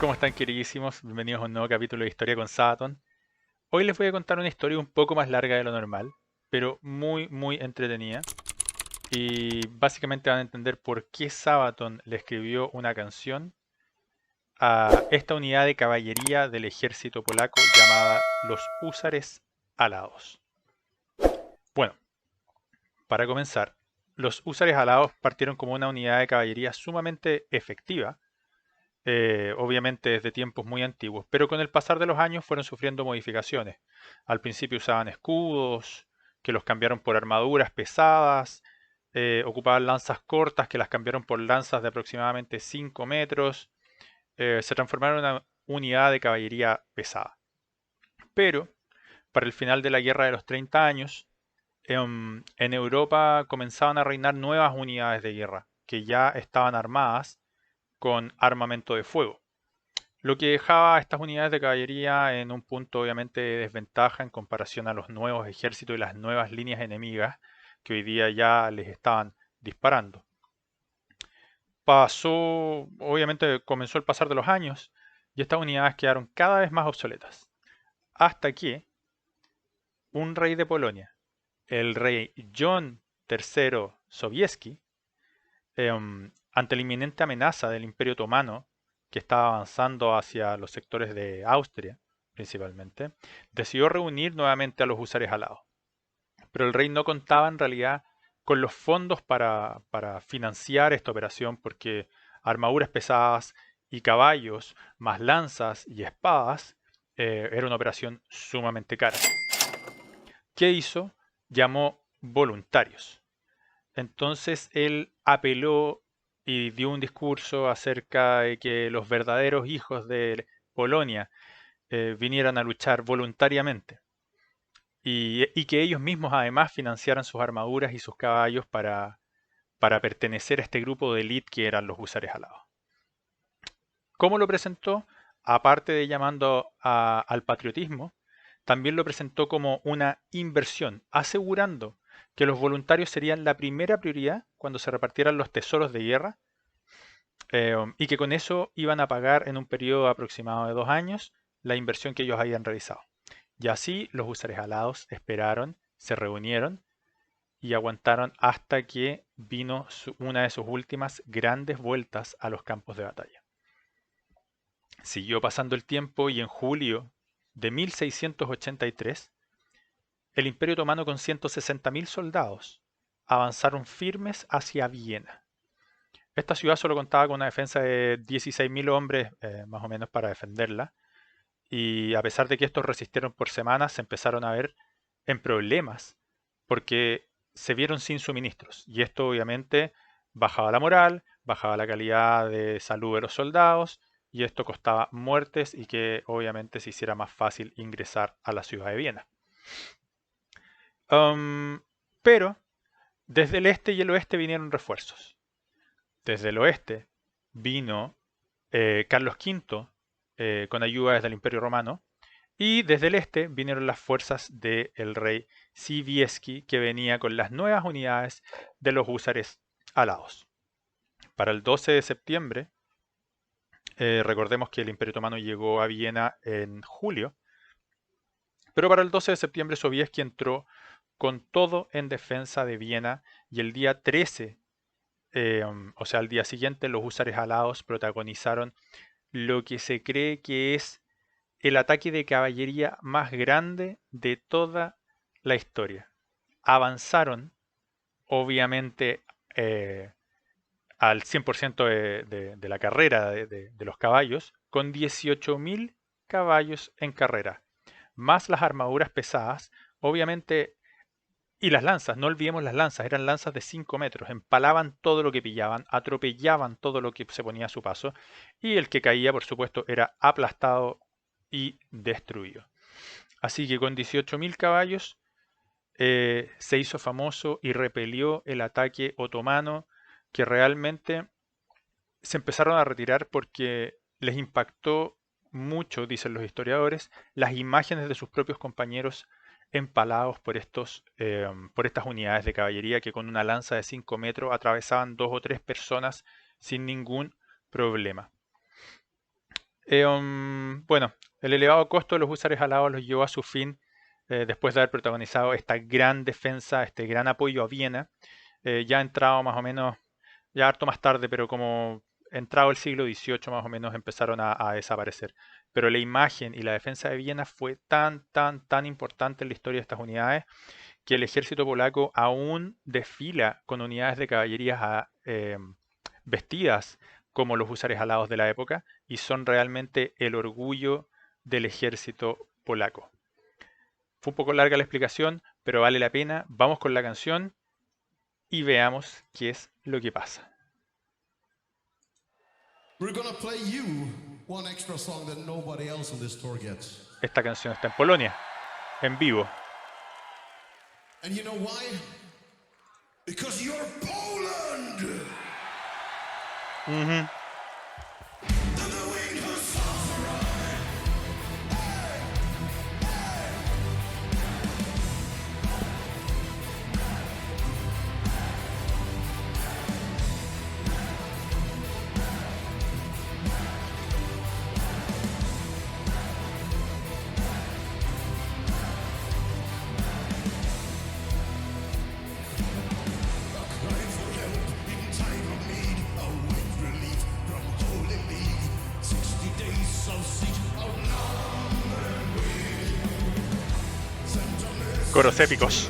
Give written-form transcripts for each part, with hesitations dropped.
¿Cómo están, queridísimos? Bienvenidos a un nuevo capítulo de Historia con Sabaton. Hoy les voy a contar una historia un poco más larga de lo normal, pero muy entretenida. Y básicamente van a entender por qué Sabaton le escribió una canción a esta unidad de caballería del ejército polaco llamada los húsares alados. Bueno, para comenzar, los húsares alados partieron como una unidad de caballería sumamente efectiva, obviamente desde tiempos muy antiguos, pero con el pasar de los años fueron sufriendo modificaciones. Al principio usaban escudos, que los cambiaron por armaduras pesadas, ocupaban lanzas cortas, que las cambiaron por lanzas de aproximadamente 5 metros, se transformaron en una unidad de caballería pesada. Pero, para el final de la Guerra de los 30 años, en Europa comenzaban a reinar nuevas unidades de guerra, que ya estaban armadas con armamento de fuego. Lo que dejaba a estas unidades de caballería en un punto obviamente de desventaja en comparación a los nuevos ejércitos y las nuevas líneas enemigas que hoy día ya les estaban disparando. Obviamente comenzó el pasar de los años y estas unidades quedaron cada vez más obsoletas. Hasta que un rey de Polonia, el rey John III Sobieski, ante la inminente amenaza del Imperio Otomano, que estaba avanzando hacia los sectores de Austria, principalmente, decidió reunir nuevamente a los húsares alados. Pero el rey no contaba en realidad con los fondos para financiar esta operación porque armaduras pesadas y caballos, más lanzas y espadas, era una operación sumamente cara. ¿Qué hizo? Llamó voluntarios. Entonces él apeló y dio un discurso acerca de que los verdaderos hijos de Polonia vinieran a luchar voluntariamente y que ellos mismos además financiaran sus armaduras y sus caballos para pertenecer a este grupo de élite que eran los húsares alados. ¿Cómo lo presentó? Aparte de llamando al patriotismo, también lo presentó como una inversión, asegurando que los voluntarios serían la primera prioridad cuando se repartieran los tesoros de guerra y que con eso iban a pagar en un periodo aproximado de 2 años la inversión que ellos habían realizado. Y así los húsares alados esperaron, se reunieron y aguantaron hasta que vino una de sus últimas grandes vueltas a los campos de batalla. Siguió pasando el tiempo y en julio de 1683, el Imperio Otomano con 160.000 soldados avanzaron firmes hacia Viena. Esta ciudad solo contaba con una defensa de 16.000 hombres, más o menos, para defenderla. Y a pesar de que estos resistieron por semanas, se empezaron a ver en problemas porque se vieron sin suministros. Y esto obviamente bajaba la moral, bajaba la calidad de salud de los soldados y esto costaba muertes y que obviamente se hiciera más fácil ingresar a la ciudad de Viena. Pero desde el este y el oeste vinieron refuerzos. Desde el oeste vino Carlos V con ayuda desde el Imperio Romano y desde el este vinieron las fuerzas del rey Sibieski que venía con las nuevas unidades de los húsares alados. Para el 12 de septiembre, recordemos que el Imperio Otomano llegó a Viena en julio, pero para el 12 de septiembre Sobieski entró con todo en defensa de Viena y el día 13, o sea, al día siguiente, los húsares alados protagonizaron lo que se cree que es el ataque de caballería más grande de toda la historia. Avanzaron, obviamente, al 100% de la carrera de los caballos, con 18.000 caballos en carrera, más las armaduras pesadas, obviamente, y las lanzas, no olvidemos las lanzas, eran lanzas de 5 metros, empalaban todo lo que pillaban, atropellaban todo lo que se ponía a su paso, y el que caía, por supuesto, era aplastado y destruido. Así que con 18.000 caballos se hizo famoso y repelió el ataque otomano que realmente se empezaron a retirar porque les impactó mucho, dicen los historiadores, las imágenes de sus propios compañeros empalados por estas unidades de caballería que con una lanza de 5 metros atravesaban 2 o 3 personas sin ningún problema. Bueno, el elevado costo de los húsares alados los llevó a su fin después de haber protagonizado esta gran defensa, este gran apoyo a Viena, ya entrado más o menos, ya harto más tarde, pero como entrado el siglo XVIII más o menos empezaron a desaparecer. Pero la imagen y la defensa de Viena fue tan importante en la historia de estas unidades que el ejército polaco aún desfila con unidades de caballería vestidas como los húsares alados de la época y son realmente el orgullo del ejército polaco. Fue un poco larga la explicación, pero vale la pena. Vamos con la canción y veamos qué es lo que pasa. Esta canción está en Polonia, en vivo. And you know why? Because you're Poland! Uh-huh. Coros épicos.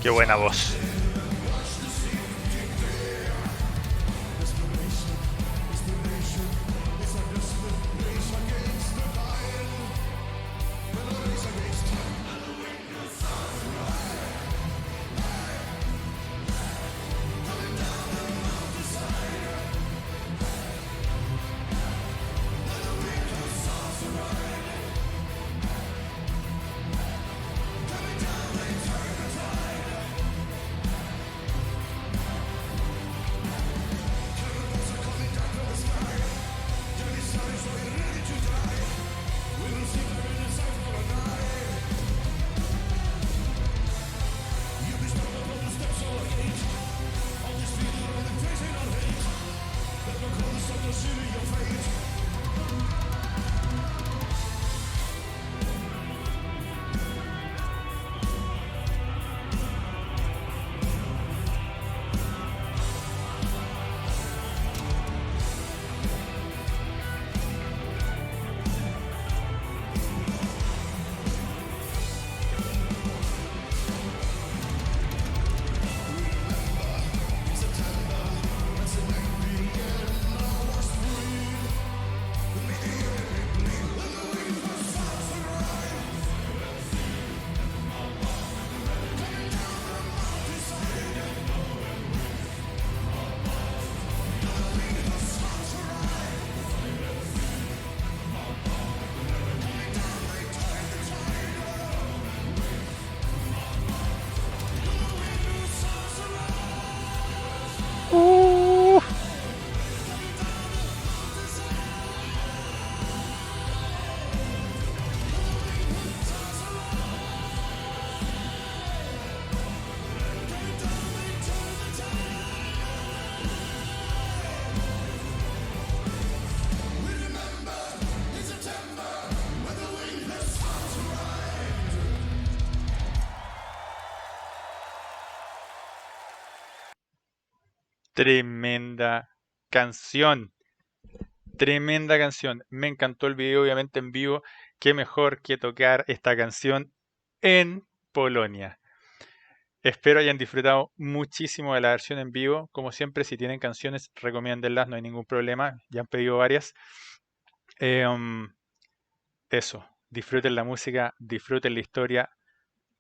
Qué buena voz. Tremenda canción. Tremenda canción. Me encantó el video, obviamente en vivo. qué mejor que tocar esta canción en Polonia. Espero hayan disfrutado muchísimo de la versión en vivo. Como siempre, si tienen canciones, recomiéndenlas, no hay ningún problema. Ya han pedido varias. Em, Eso, disfruten la música, disfruten la historia,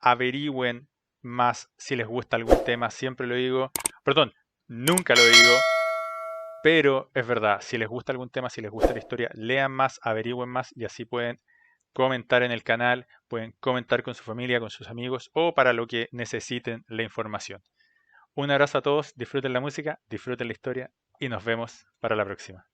averigüen más si les gusta algún tema, siempre lo digo. Perdón, nunca lo digo, pero es verdad, si les gusta algún tema, si les gusta la historia, lean más, averigüen más y así pueden comentar en el canal, pueden comentar con su familia, con sus amigos o para lo que necesiten la información. Un abrazo a todos, disfruten la música, disfruten la historia y nos vemos para la próxima.